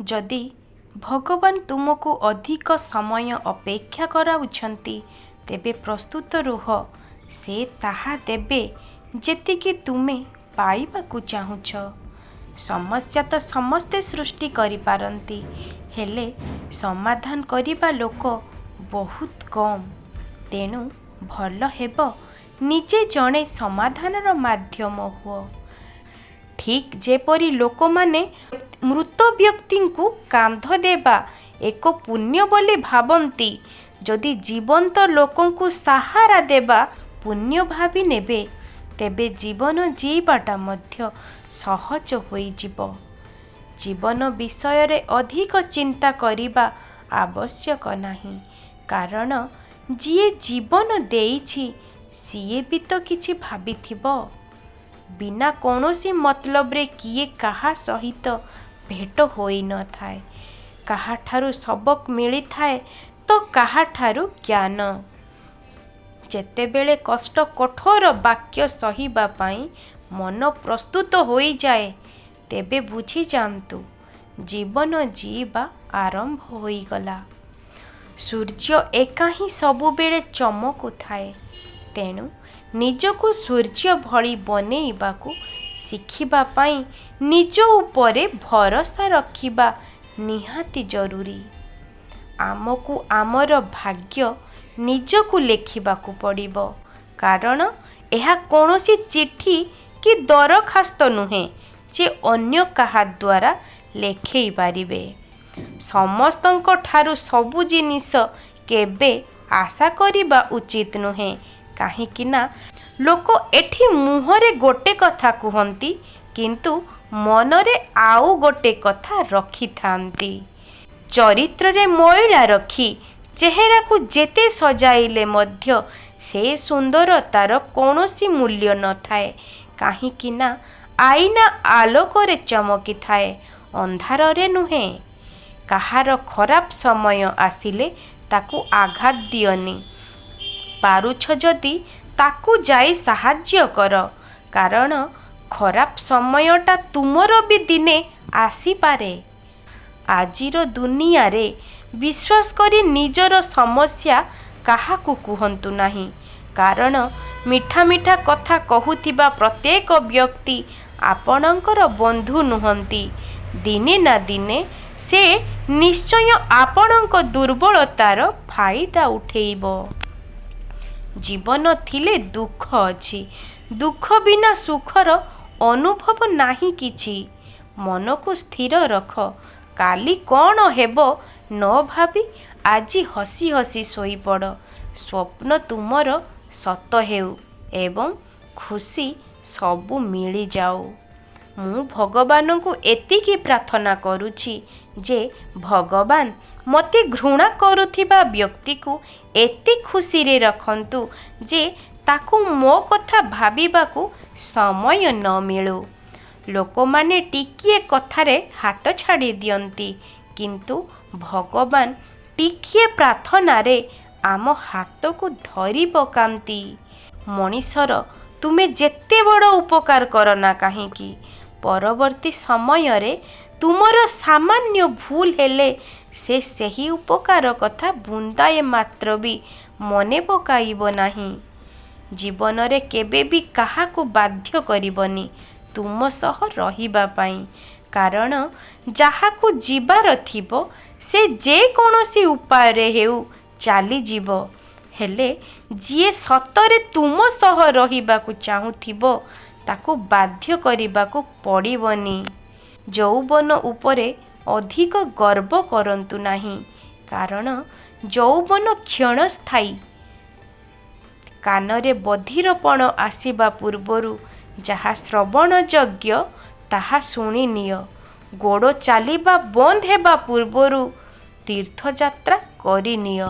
जदि भगवान तुमको अधिक समय अपेक्षा कराउछंती तेबे प्रस्तुत रुह, से ताहा देबे जेतिकी तुमे पाइबाकू चाहुछ। समस्या तो समस्ते सृष्टि करि पारंती, हेले समाधान करिबा लोक बहुत कम। तेणु भल हेब निजे जणे समाधानर माध्यम हुओ। ठीक जेपरी लोक माने मृत व्यक्ति को कांध देबा एक पुण्य बोली भावंती, जदि जीवंत लोकों को सहारा देबा पुण्य भावी नेबे तेबे जीवन जीवाटा मध्य सहज होई जिवो। जीवन विषय रे अधिक चिंता करिबा आवश्यक नहीं, कारण जिए जीवन देइछि सिए भी तो किछि भाबिथिबो। बिना कौनसी मतलब रे किए काहा सहित भेट होई न थाए, काहा ठारू सबक मिली थाए तो काहा ठारू ज्ञान। जेतेबेले कष्ट कठोर वाक्य सहिबा पाई मन प्रस्तुत होई जाए, तेबे बुझी जांतु जीवन जीवा आरंभ होई गला। सूर्य एका ही सबुबेले चमकु थाए, तेणु निजको सूर्य भली बनेइबाकू शिखिबा पाई निज उपरे भरोसा रखिबा निहाती जरूरी। आमको आमर भाग्य निजको लेखिबाकू पड़िबो, कारण एहा कौनसी चिट्ठी कि दरखास्त नुहे जे अन्य काहा द्वारा लेखई पारिबे। समस्तंक ठारू सबु जिनिस केबे आशा करिबा उचित नुहे, काहींकि ना लोक एठी मुहरे गोटे कथा कुहंती किंतु मनरे आउ गोटे कथा रखी थांती। चरित्र रे मैला रखी चेहरा को जेते सजाइले मध्य से सुंदरतार कौनसी मूल्य न थाए, काहींकि ना आईना आलोकरे चमकी थाए, अंधार रे नुहे। काहार खराब समय आसिले ताकू आघात दियनी, पारुछ जदि ताकू जाई साहाଯ୍ୟ कर, कारण खराब समयटा तुमर भी दिने आसी पारे। आजिर दुनिया रे विश्वास करी निजर समस्या काहाकू कुहंतु नाही, कारण मिठा मिठा कथा कहूथिबा प्रत्येक व्यक्ति आपणकर बंधु नुहंती। दिने ना दिने से निश्चय आपणक दुर्बलतार फायदा उठेइबो। जीवन थिले दुख अछि, दुख बिना सुखर अनुभव नाही किछि। मन को स्थिर रख, काली कौन हेबो न भाबी आजी हसी हसी सोई पड़। स्वप्न तुमर सत हेउ एवं खुशी सबु मिली जाऊ। मु भगवान को एतिकी प्रार्थना करुछि जे भगवान मते घृणा करुथिबा व्यक्ति को एति खुशी रे रखंतु जे ताकू मो कथा भाबिबाकू समय न मिलू। लोक माने टिकिए कथारे हाथ छाड़ी दियंती, किंतु भगवान टिकिए प्रार्थना रे आम हाथ को धरी पकांती। मनीषर तुमे जेते बड़ उपकार करना काहींकी, परवर्ती समय रे तुमर सामान्य भूल हेले से सही उपकार कथा बुंदाए मात्र भी मने पकाइब नाही। जीवन रे केबे भी काहा को बाध्य करिबनी तुम सह रहिबा पाई, कारण जहा को जीवार थिबो से जे कोनोसी उपाय रे हेउ चाली जीवो, हेले जिए सतरे तुम सह रहिबाकू चाहुथिबो ताकू बाध्य करिबाकू पड़िबनी। यौवन उपरे अधिक गर्व करंतु नाही, कारण यौवन क्षणस्थायी। कानरे बधिरपण आसिबा पूर्वरु जहा श्रवण योग्य ताहा शुणी निय। गोड़ चलिबा बंद हेबा पूर्वरु तीर्थयात्रा करि निय।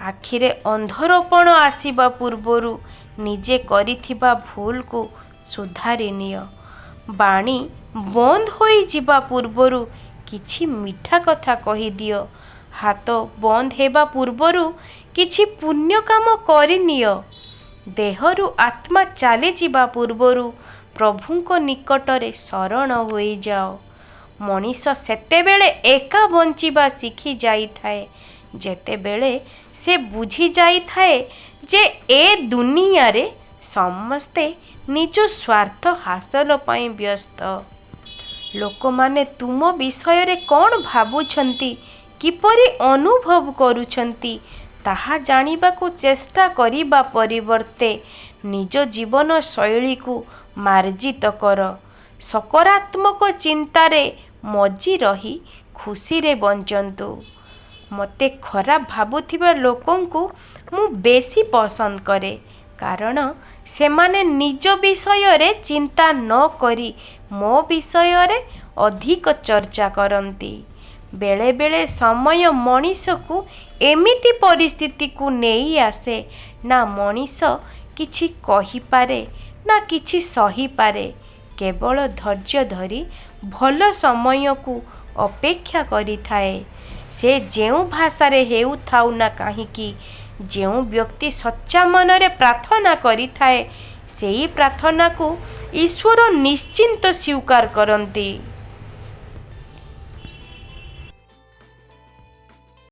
आखिरे अंधरपण आसिबा पूर्वरु निजे करिथिबा भूल को सुधारी निय। बाणी बंद होई जिबा पूर्वरु किछि मिठा कथा कहि दियो। हाथ बंद हेबा पूर्वरु किछि पुण्य काम करि निय। देहरु आत्मा चली जिबा पूर्वरु प्रभुंको निकटरे शरण होई जाओ। ମଣିଷ ସେତେବେଳେ ଏକା ବଞ୍ଚିବା ଶିଖି ଯାଇଥାଏ ଯେତେବେଳେ ସେ ବୁଝି ଯାଇଥାଏ ଯେ ଏ ଦୁନିଆରେ ସମସ୍ତେ ନିଜ ସ୍ୱାର୍ଥ ହାସଲ ପାଇଁ ବ୍ୟସ୍ତ। ଲୋକମାନେ ତୁମ ବିଷୟରେ କ'ଣ ଭାବୁଛନ୍ତି, କିପରି ଅନୁଭବ କରୁଛନ୍ତି ତାହା ଜାଣିବାକୁ ଚେଷ୍ଟା କରିବା ପରିବର୍ତ୍ତେ ନିଜ ଜୀବନ ଶୈଳୀକୁ ମାର୍ଜିତ କର। ସକାରାତ୍ମକ ଚିନ୍ତାରେ ମଜି ରହି ଖୁସିରେ ବଞ୍ଚନ୍ତୁ। ମୋତେ ଖରାପ ଭାବୁଥିବା ଲୋକଙ୍କୁ ମୁଁ ବେଶୀ ପସନ୍ଦ କରେ, କାରଣ ସେମାନେ ନିଜ ବିଷୟରେ ଚିନ୍ତା ନ କରି ମୋ ବିଷୟରେ ଅଧିକ ଚର୍ଚ୍ଚା କରନ୍ତି। ବେଳେବେଳେ ସମୟ ମଣିଷକୁ ଏମିତି ପରିସ୍ଥିତିକୁ ନେଇ ଆସେ, ନା ମଣିଷ କିଛି କହିପାରେ ନା କିଛି ସହିପାରେ। କେବଳ ଧୈର୍ଯ୍ୟ ଧରି ଭଲ ସମୟକୁ ଅପେକ୍ଷା କରିଥାଏ। ସେ ଯେଉଁ ଭାଷାରେ ହେଉଥାଉ ନା କାହିଁକି, ଯେଉଁ ବ୍ୟକ୍ତି ସଚ୍ଚା ମନରେ ପ୍ରାର୍ଥନା କରିଥାଏ, ସେହି ପ୍ରାର୍ଥନାକୁ ଈଶ୍ୱର ନିଶ୍ଚିନ୍ତ ସ୍ୱୀକାର କରନ୍ତି।